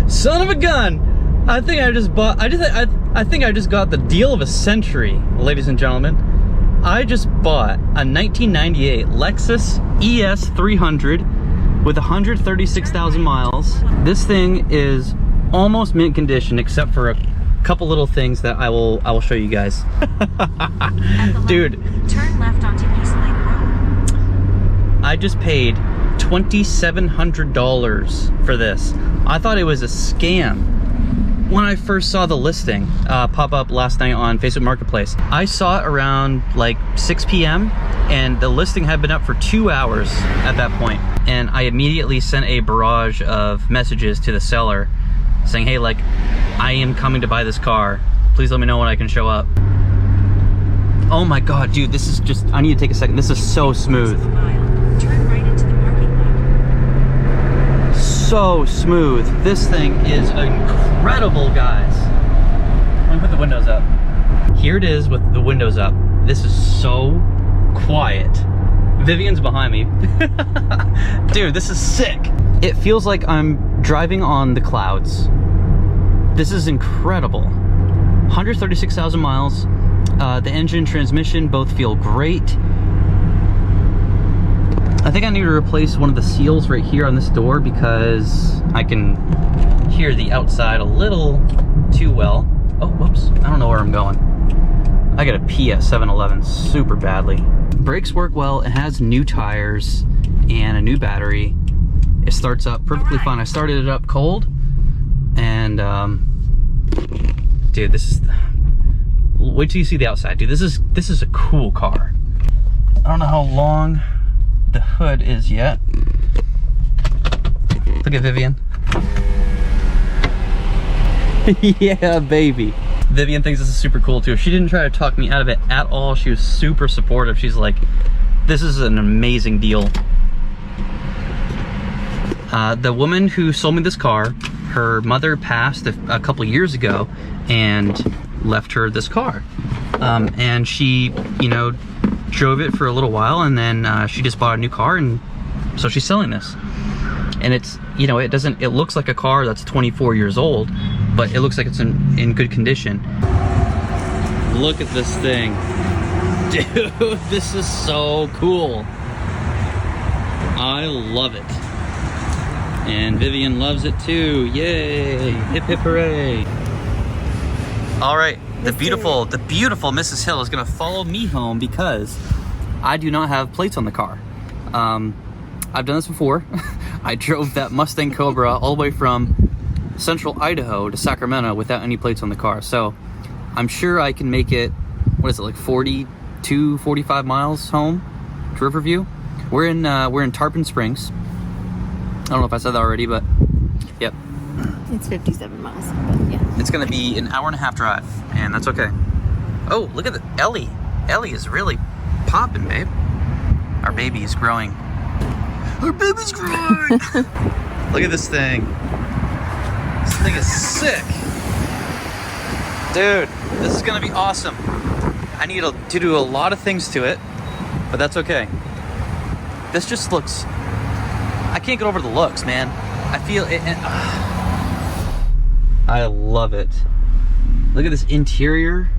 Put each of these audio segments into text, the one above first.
Son of a gun! I think I just bought. I think I just got the deal of a century, ladies and gentlemen. I just bought a 1998 Lexus ES 300 with 136,000 miles. This thing is almost mint condition, except for a couple little things that I will show you guys. Dude, turn left onto East Lake Road. I just paid $2,700 for this. I thought it was a scam when I first saw the listing pop up last night on Facebook Marketplace. I saw it around like 6 p.m. and the listing had been up for 2 hours at that point. And I immediately sent a barrage of messages to the seller saying, hey, like, I am coming to buy this car. Please let me know when I can show up. Oh my God, dude, this is just, I need to take a second. This is so smooth. Turn right into the parking lot. So smooth. This thing is incredible, guys. Let me put the windows up. Here it is with the windows up. This is so quiet. Vivian's behind me. Dude, this is sick. It feels like I'm driving on the clouds. This is incredible. 136,000 miles. The engine, transmission both feel great. I think I need to replace one of the seals right here on this door because I can hear the outside a little too well. Oh, whoops. I don't know where I'm going. I gotta pee at 7-Eleven super badly. Brakes work well. It has new tires and a new battery. It starts up perfectly fine. I started it up cold and dude, this is, wait till you see the outside. Dude, this is a cool car. I don't know how long the hood is yet. Look at Vivian. Yeah, baby. Vivian thinks this is super cool too. She didn't try to talk me out of it at all. She was super supportive. She's like, this is an amazing deal. The woman who sold me this car, her mother passed a couple years ago and left her this car. And she, you know, drove it for a little while, and then she just bought a new car, and so she's selling this. And it's, you know, it looks like a car that's 24 years old, but it looks like it's in good condition. Look at this thing. Dude, this is so cool. I love it. And Vivian loves it too. Yay! Hip hip hooray! All right, the beautiful Mrs. Hill is gonna follow me home because I do not have plates on the car. I've done this before. I drove that Mustang Cobra all the way from central Idaho to Sacramento without any plates on the car. So I'm sure I can make it, what is it, like 42, 45 miles home to Riverview. We're in Tarpon Springs. I don't know if I said that already, but yep. It's 57 miles, but yeah. It's gonna be an hour and a half drive, and that's okay. Oh, look at the Ellie. Ellie is really popping, babe. Our baby is growing. Our baby's growing! Look at this thing. This thing is sick. Dude, this is gonna be awesome. I need to do a lot of things to it, but that's okay. This just looks, I can't get over the looks, man. I feel it. I love it. Look at this interior.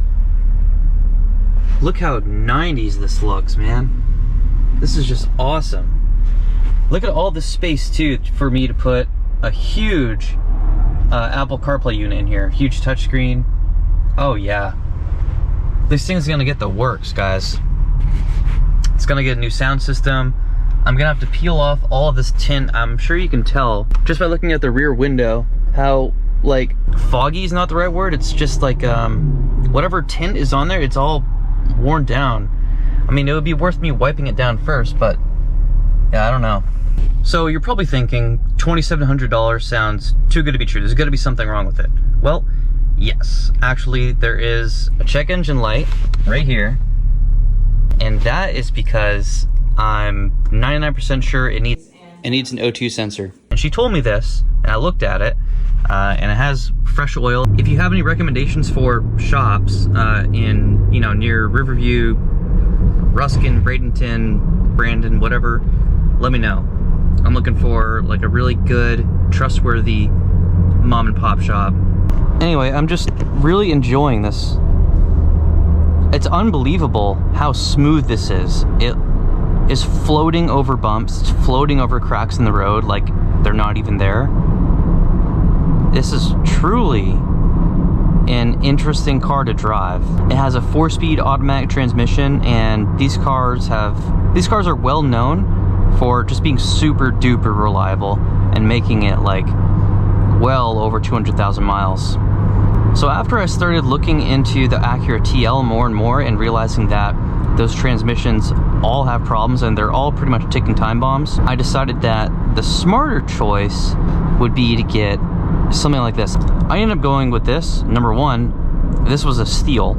Look how 90s this looks, man. This is just awesome. Look at all the space too for me to put a huge Apple CarPlay unit in here. Huge touchscreen. Oh yeah. This thing's gonna get the works, guys. It's gonna get a new sound system. I'm gonna have to peel off all of this tint. I'm sure you can tell just by looking at the rear window how, like, foggy is not the right word. It's just like whatever tint is on there, it's all worn down. I mean, it would be worth me wiping it down first, but yeah, I don't know. So you're probably thinking $2,700 sounds too good to be true. There's gotta be something wrong with it. Well, yes, actually there is a check engine light right here, and that is because I'm 99% sure it needs an O2 sensor. And she told me this, and I looked at it, and it has fresh oil. If you have any recommendations for shops in, you know, near Riverview, Ruskin, Bradenton, Brandon, whatever, let me know. I'm looking for like a really good, trustworthy mom and pop shop. Anyway, I'm just really enjoying this. It's unbelievable how smooth this is. It is floating over bumps, it's floating over cracks in the road like they're not even there. This is truly an interesting car to drive. It has a 4-speed automatic transmission, and these cars are well known for just being super duper reliable and making it like well over 200,000 miles. So after I started looking into the Acura TL more and more and realizing that those transmissions all have problems and they're all pretty much ticking time bombs, I decided that the smarter choice would be to get something like this. I ended up going with this. Number one, this was a steal.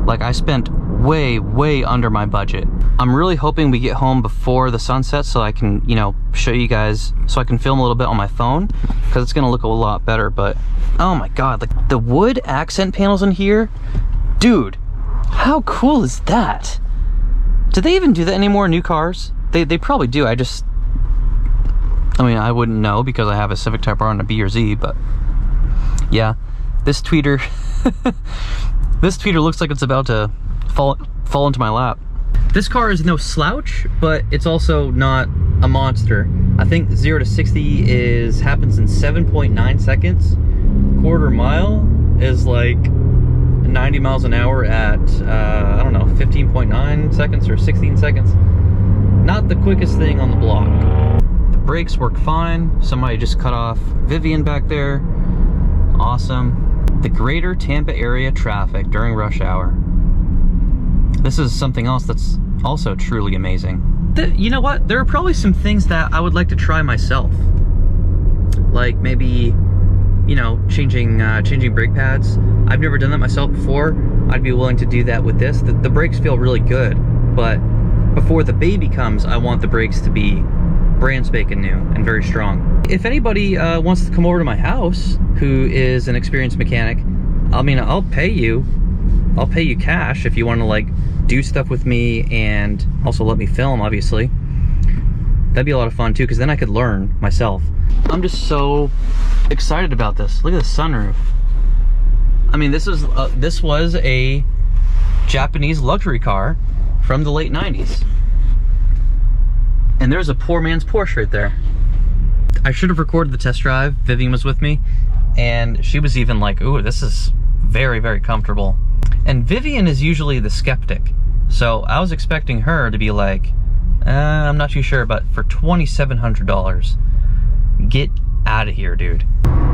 Like, I spent way under my budget. I'm really hoping we get home before the sun sets so I can, you know, show you guys, so I can film a little bit on my phone, because it's gonna look a lot better. But oh my god, like the wood accent panels in here, dude, how cool is that? Do they even do that anymore in new cars? They probably do. I mean, I wouldn't know because I have a Civic Type R and a B or Z, but yeah, this tweeter this tweeter looks like it's about to fall into my lap. This car is no slouch, but it's also not a monster. I think 0 to 60 happens in 7.9 seconds. Quarter mile is like 90 miles an hour at I don't know, 15.9 seconds or 16 seconds. Not the quickest thing on the block. The brakes work fine. Somebody just cut off Vivian back there. Awesome. The greater Tampa area traffic during rush hour. This is something else that's also truly amazing. You know what? There are probably some things that I would like to try myself. Like maybe, you know, changing brake pads. I've never done that myself before. I'd be willing to do that with this. The brakes feel really good, but before the baby comes, I want the brakes to be brand spanking new and very strong. If anybody wants to come over to my house who is an experienced mechanic, I mean, I'll pay you cash if you want to like do stuff with me and also let me film, obviously. That'd be a lot of fun too, because then I could learn myself. I'm just so excited about this. Look at the sunroof. I mean, this was a Japanese luxury car from the late 90s. And there's a poor man's Porsche right there. I should have recorded the test drive. Vivian was with me, and she was even like, ooh, this is very comfortable. And Vivian is usually the skeptic, so I was expecting her to be like, I'm not too sure, but for $2,700, get out of here, dude.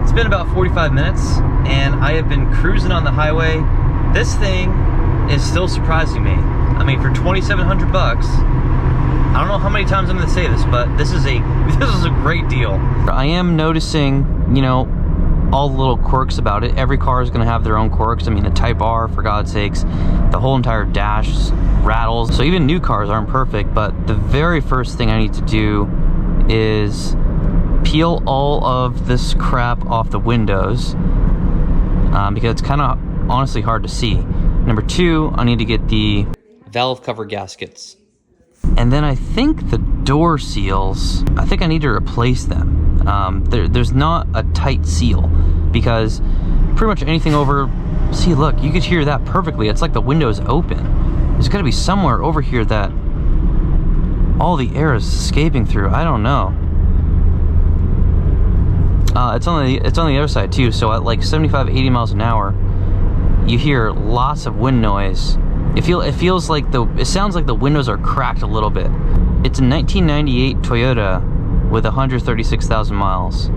It's been about 45 minutes, and I have been cruising on the highway. This thing is still surprising me. I mean, for 2,700 bucks, I don't know how many times I'm gonna say this, but this is a great deal. I am noticing, you know, all the little quirks about it. Every car is gonna have their own quirks. I mean, the Type R, for God's sakes, the whole entire dash rattles. So even new cars aren't perfect, but the very first thing I need to do is peel all of this crap off the windows, because it's kind of honestly hard to see. Number two, I need to get the valve cover gaskets. And then I think the door seals, I think I need to replace them. There's not a tight seal, because pretty much anything over, see, look, you could hear that perfectly. It's like the window's open. There's gotta be somewhere over here that all the air is escaping through. I don't know. It's on the other side too, so at like 75-80 miles an hour, you hear lots of wind noise. It feels like it sounds like the windows are cracked a little bit. It's a 1998 Toyota with 136,000 miles.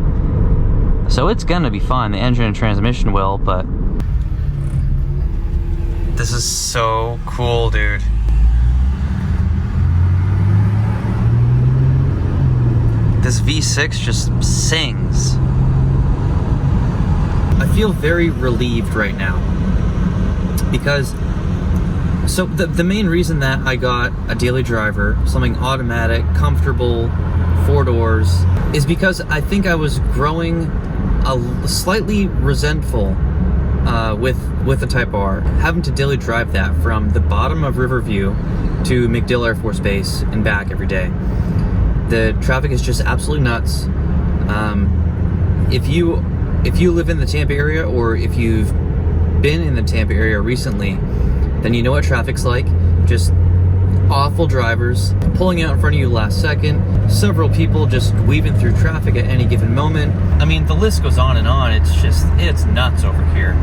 So it's gonna be fine. The engine and transmission will, but this is so cool, dude. This V6 just sings. I feel very relieved right now, because so the main reason that I got a daily driver, something automatic, comfortable, 4 doors, is because I think I was growing slightly resentful with the Type R, having to daily drive that from the bottom of Riverview to MacDill Air Force Base and back every day. The traffic is just absolutely nuts. If you live in the Tampa area, or if you've been in the Tampa area recently, then you know what traffic's like. Just awful drivers pulling out in front of you last second, several people just weaving through traffic at any given moment. I mean, the list goes on and on. It's nuts over here.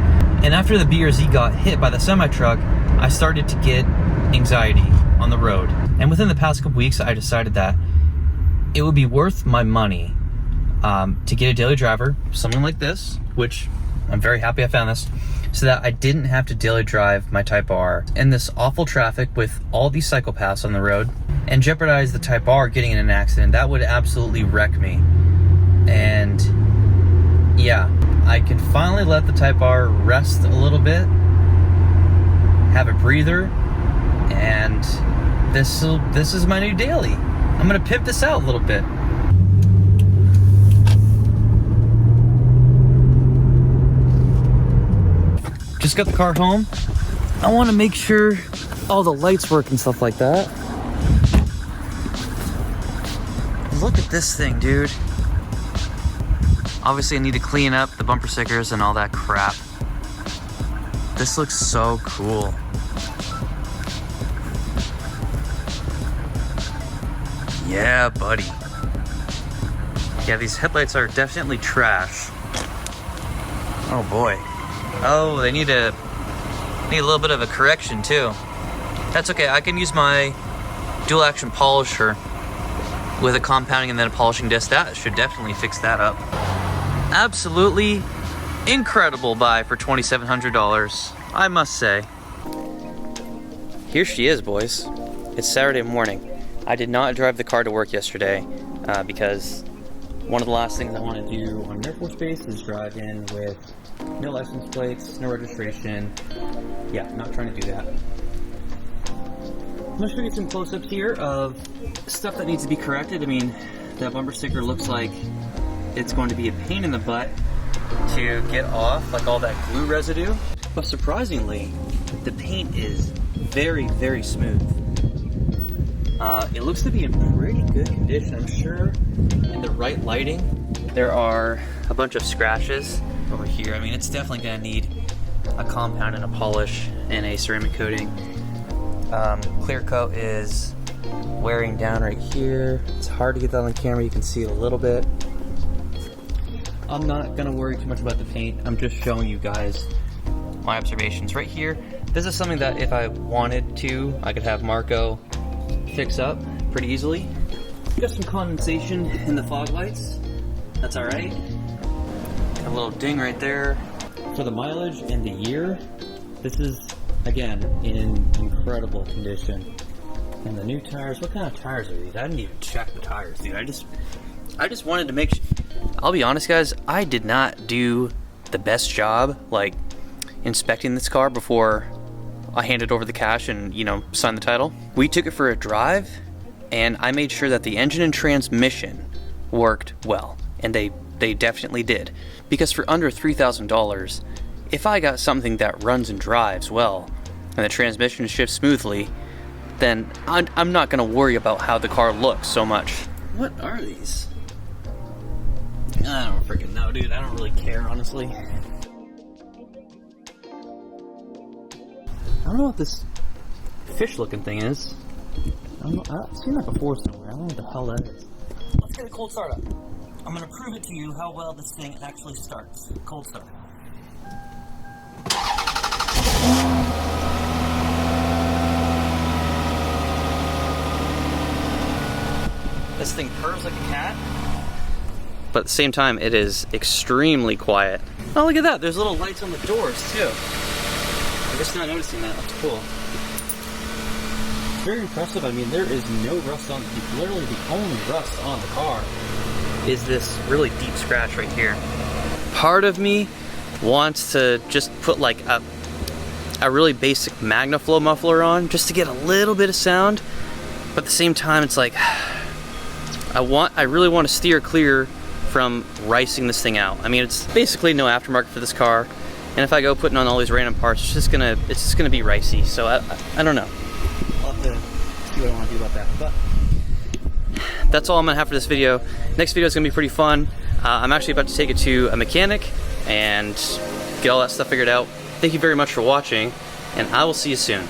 And after the BRZ got hit by the semi-truck, I started to get anxiety on the road. And within the past couple weeks, I decided that it would be worth my money to get a daily driver, something like this, which I'm very happy I found this, so that I didn't have to daily drive my Type R in this awful traffic with all these psychopaths on the road and jeopardize the Type R getting in an accident. That would absolutely wreck me. And yeah, I can finally let the Type R rest a little bit, have a breather, and this is my new daily. I'm gonna pimp this out a little bit. Just got the car home. I want to make sure all the lights work and stuff like that. Look at this thing, dude. Obviously I need to clean up the bumper stickers and all that crap. This looks so cool. Yeah, buddy. Yeah, these headlights are definitely trash. Oh boy. Oh, they need a little bit of a correction too. That's okay, I can use my dual action polisher with a compounding and then a polishing disc. That should definitely fix that up. Absolutely incredible buy for $2,700, I must say. Here she is, boys. It's Saturday morning. I did not drive the car to work yesterday because one of the last things I want to do on an Air Force Base is drive in with no license plates, no registration. Yeah, not trying to do that. I'm going to show you some close-ups here of stuff that needs to be corrected. I mean, that bumper sticker looks like it's going to be a pain in the butt to get off, like all that glue residue. But surprisingly, the paint is very, very smooth. It looks to be in pretty good condition. I'm sure in the right lighting, there are a bunch of scratches over here. I mean, it's definitely gonna need a compound and a polish and a ceramic coating. Clear coat is wearing down right here. It's hard to get that on camera. You can see it a little bit. I'm not gonna worry too much about the paint. I'm just showing you guys my observations right here. This is something that if I wanted to, I could have Marco fix up pretty easily. Got some condensation in the fog lights. That's all right. A little ding right there. For the mileage and the year, this is, again, in incredible condition. And the new tires, what kind of tires are these? I didn't even check the tires, dude. I just wanted to make sure. I'll be honest, guys, I did not do the best job, like, inspecting this car before I handed over the cash and, you know, signed the title. We took it for a drive, and I made sure that the engine and transmission worked well. And they definitely did. Because for under $3,000, if I got something that runs and drives well, and the transmission shifts smoothly, then I'm not gonna worry about how the car looks so much. What are these? I don't freaking know, dude. I don't really care, honestly. I don't know what this fish-looking thing is. I don't know. I've seen that before somewhere. I don't know what the hell that is. Let's get a cold start up. I'm gonna prove it to you how well this thing actually starts. Cold start. This thing purrs like a cat, but at the same time, it is extremely quiet. Oh, look at that. There's little lights on the doors, too. I'm just not noticing that. That's cool. Very impressive. I mean, there is no rust on, literally the only rust on the car is this really deep scratch right here. Part of me wants to just put like a really basic MagnaFlow muffler on just to get a little bit of sound, but at the same time, it's like, I really want to steer clear from ricing this thing out. I mean, it's basically no aftermarket for this car, and if I go putting on all these random parts, it's just gonna be ricey. So I don't know. I'll have to see what I want to do about that. But that's all I'm gonna have for this video. Next video is gonna be pretty fun. I'm actually about to take it to a mechanic and get all that stuff figured out. Thank you very much for watching, and I will see you soon.